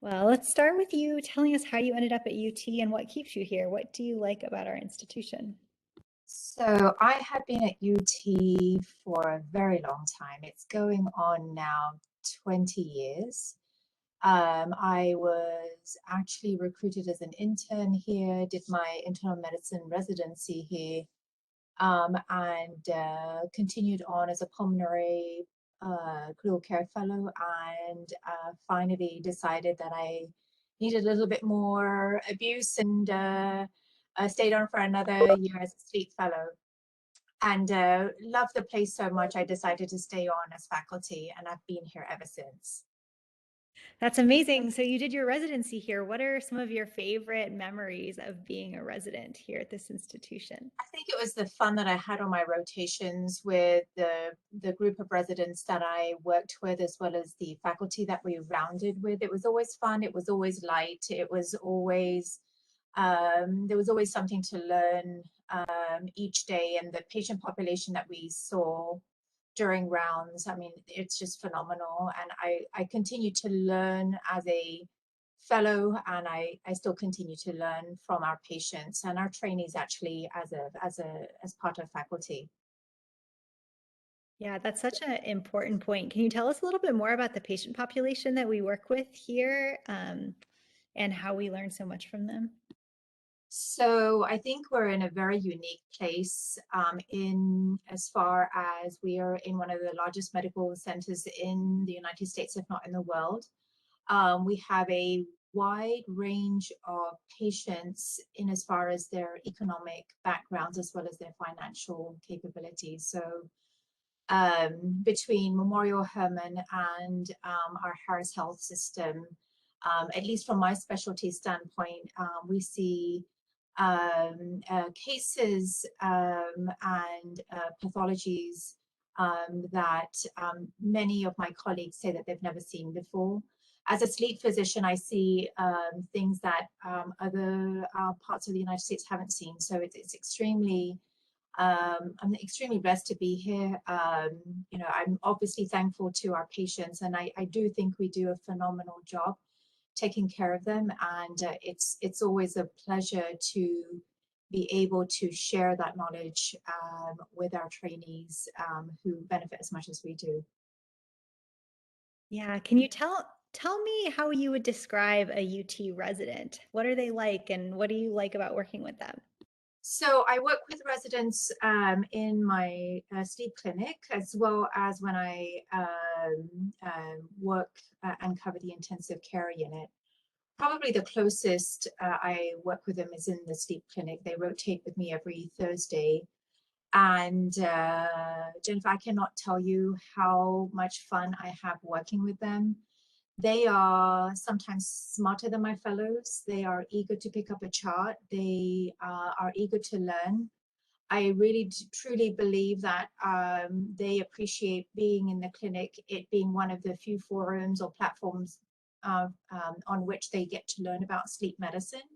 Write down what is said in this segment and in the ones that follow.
Well, let's start with you telling us how you ended up at UT and what keeps you here. What do you like about our institution? So I have been at UT for a very long time. It's going on now 20 years. I was actually recruited as an intern here, did my internal medicine residency here, and continued on as a pulmonary critical care fellow, and finally decided that I needed a little bit more abuse and stayed on for another year as a sleep fellow and loved the place so much I decided to stay on as faculty, and I've been here ever since. That's amazing. So you did your residency here. What are some of your favorite memories of being a resident here at this institution? I think it was the fun that I had on my rotations with the group of residents that I worked with, as well as the faculty that we rounded with. It was always fun. It was always light. It was always there was always something to learn each day, and the patient population that we saw during rounds, I mean, it's just phenomenal. And I continue to learn as a fellow, and I still continue to learn from our patients and our trainees actually as part of faculty. Yeah, that's such an important point. Can you tell us a little bit more about the patient population that we work with here, and how we learn so much from them? So I think we're in a very unique place in as far as we are in one of the largest medical centers in the United States, if not in the world. We have a wide range of patients in as far as their economic backgrounds as well as their financial capabilities. So between Memorial Hermann and our Harris Health System, at least from my specialty standpoint, we see cases and pathologies that many of my colleagues say that they've never seen before. As a sleep physician, I see things that other parts of the United States haven't seen. So it's extremely I'm extremely blessed to be here. I'm obviously thankful to our patients, and I do think we do a phenomenal job taking care of them. And it's always a pleasure to be able to share that knowledge with our trainees who benefit as much as we do. Yeah, can you tell me how you would describe a UT resident? What are they like, and what do you like about working with them? So I work with residents in my sleep clinic, as well as when I work and cover the intensive care unit. Probably the closest I work with them is in the sleep clinic. They rotate with me every Thursday. And Jennifer, I cannot tell you how much fun I have working with them. They are sometimes smarter than my fellows. They are eager to pick up a chart. They are eager to learn. I really truly believe that they appreciate being in the clinic, it being one of the few forums or platforms on which they get to learn about sleep medicine.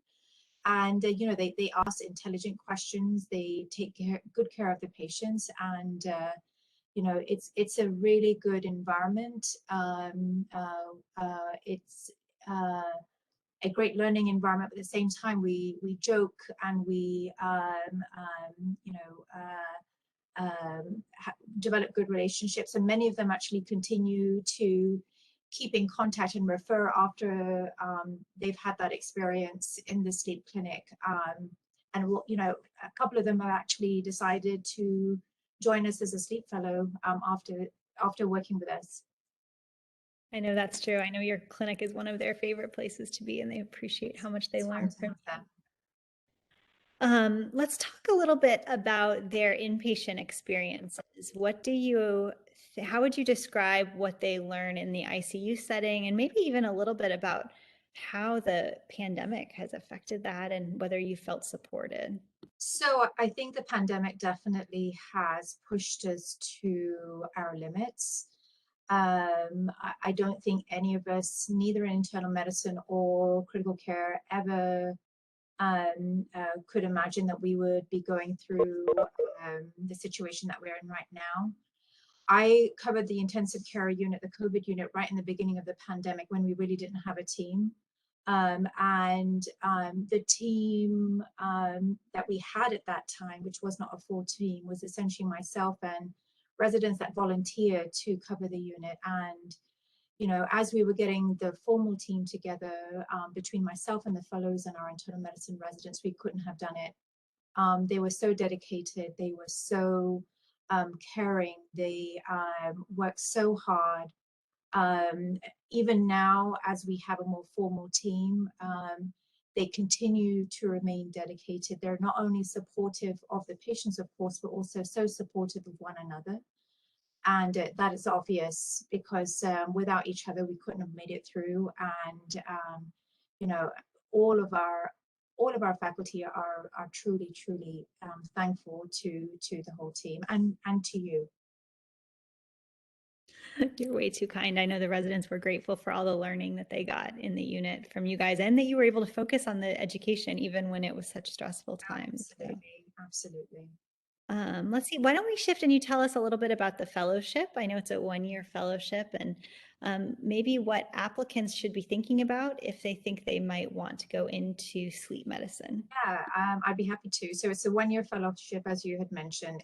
And they ask intelligent questions. They take good care of the patients, and it's a really good environment. It's a great learning environment, but at the same time we joke and we develop good relationships, and many of them actually continue to keep in contact and refer after they've had that experience in the sleep clinic. And a couple of them have actually decided to join us as a sleep fellow after working with us. I know that's true. I know your clinic is one of their favorite places to be, and they appreciate how much they It's fun learn to from have them. Let's talk a little bit about their inpatient experiences. How would you describe what they learn in the ICU setting, and maybe even a little bit about how the pandemic has affected that and whether you felt supported? So I think the pandemic definitely has pushed us to our limits. I don't think any of us, neither in internal medicine or critical care, ever could imagine that we would be going through the situation that we're in right now. I covered the intensive care unit, the COVID unit, right in the beginning of the pandemic when we really didn't have a team. The team that we had at that time, which was not a full team, was essentially myself and residents that volunteered to cover the unit. And, you know, as we were getting the formal team together, between myself and the fellows and our internal medicine residents, we couldn't have done it. They were so dedicated. They were so caring. They worked so hard. Um, Even now, as we have a more formal team, they continue to remain dedicated. They're not only supportive of the patients, of course, but also so supportive of one another. And that is obvious because without each other, we couldn't have made it through. And you know, all of our faculty are truly thankful to the whole team and to you. You're way too kind. I know the residents were grateful for all the learning that they got in the unit from you guys, and that you were able to focus on the education even when it was such stressful times. So, Absolutely. let's see, why don't we shift and you tell us a little bit about the fellowship? I know it's a one-year fellowship, and maybe what applicants should be thinking about if they think they might want to go into sleep medicine. Yeah, I'd be happy to. So it's a one-year fellowship, as you had mentioned.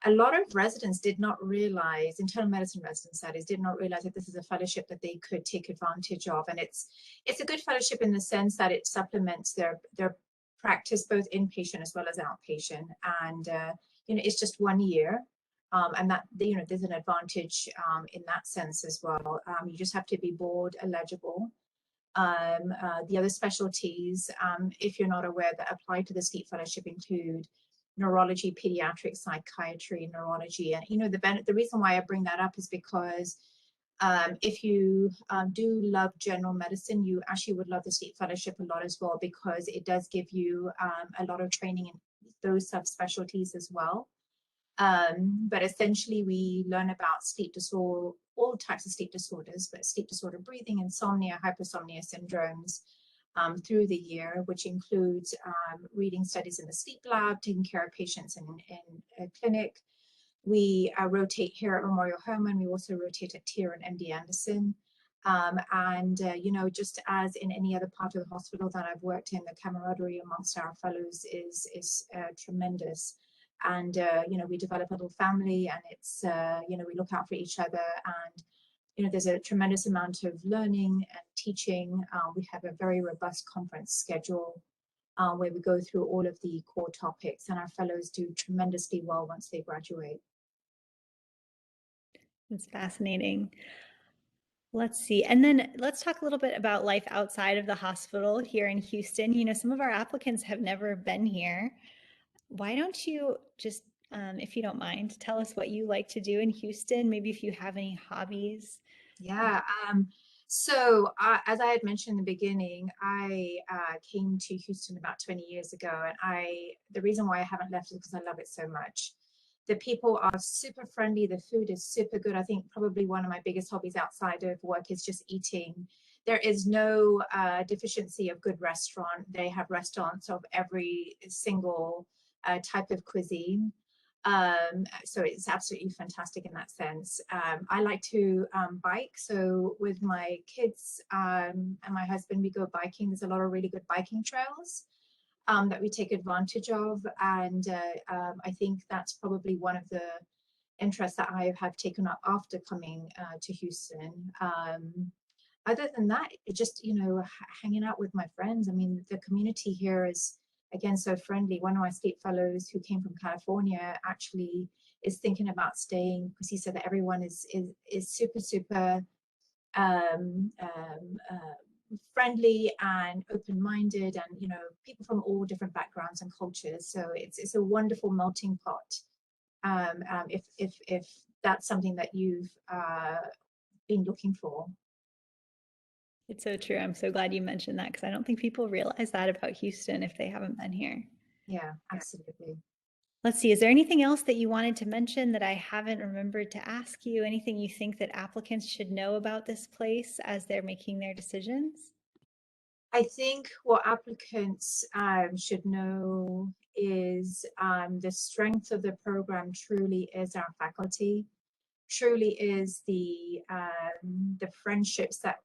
A lot of residents did not realize, internal medicine residents that is, did not realize that this is a fellowship that they could take advantage of. And it's a good fellowship in the sense that it supplements their practice, both inpatient as well as outpatient. And you know, it's just 1 year. And that, you know, there's an advantage in that sense as well. You just have to be board eligible. The other specialties, if you're not aware, that apply to the sleep fellowship include neurology, pediatric psychiatry, neurology. And you know, the reason why I bring that up is because if you do love general medicine, you actually would love the sleep fellowship a lot as well, because it does give you a lot of training in those subspecialties as well. But essentially, we learn about sleep disorder, all types of sleep disorders, but sleep disorder, breathing, insomnia, hypersomnia syndromes through the year, which includes reading studies in the sleep lab, taking care of patients in a clinic. We rotate here at Memorial Hermann. We also rotate at TIR and MD Anderson. You know, just as in any other part of the hospital that I've worked in, the camaraderie amongst our fellows is tremendous. And you know, we develop a little family, and it's you know, we look out for each other, and you know, there's a tremendous amount of learning and teaching. We have a very robust conference schedule where we go through all of the core topics, and our fellows do tremendously well once they graduate. It's fascinating. Let's see. And then let's talk a little bit about life outside of the hospital here in Houston. You know, some of our applicants have never been here. Why don't you just, if you don't mind, tell us what you like to do in Houston, maybe if you have any hobbies. Yeah. As I had mentioned in the beginning, I came to Houston about 20 years ago, and the reason why I haven't left is because I love it so much. The people are super friendly. The food is super good. I think probably one of my biggest hobbies outside of work is just eating. There is no deficiency of good restaurant. They have restaurants of every single type of cuisine. So it's absolutely fantastic in that sense. I like to bike. So with my kids and my husband, we go biking. There's a lot of really good biking trails that we take advantage of. And I think that's probably one of the interests that I have taken up after coming to Houston. Other than that, it just, you know, hanging out with my friends. I mean, the community here is, again, so friendly. One of my sleep fellows who came from California actually is thinking about staying because he said that everyone is super um, um, friendly and open-minded, and you know, people from all different backgrounds and cultures. So it's a wonderful melting pot. If that's something that you've been looking for. It's so true. I'm so glad you mentioned that because I don't think people realize that about Houston if they haven't been here. Yeah, absolutely. Let's see, is there anything else that you wanted to mention that I haven't remembered to ask you? Anything you think that applicants should know about this place as they're making their decisions? I think what applicants should know is the strength of the program truly is our faculty. truly is the friendships that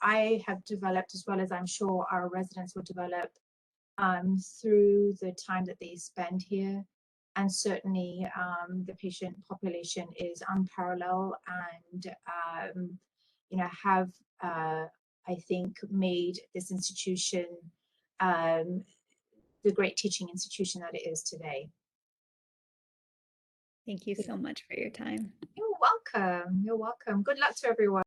I have developed, as well as I'm sure our residents will develop through the time that they spend here. And certainly the patient population is unparalleled, and have I think made this institution the great teaching institution that it is today. Thank you so much for your time. You're welcome. You're welcome. Good luck to everyone.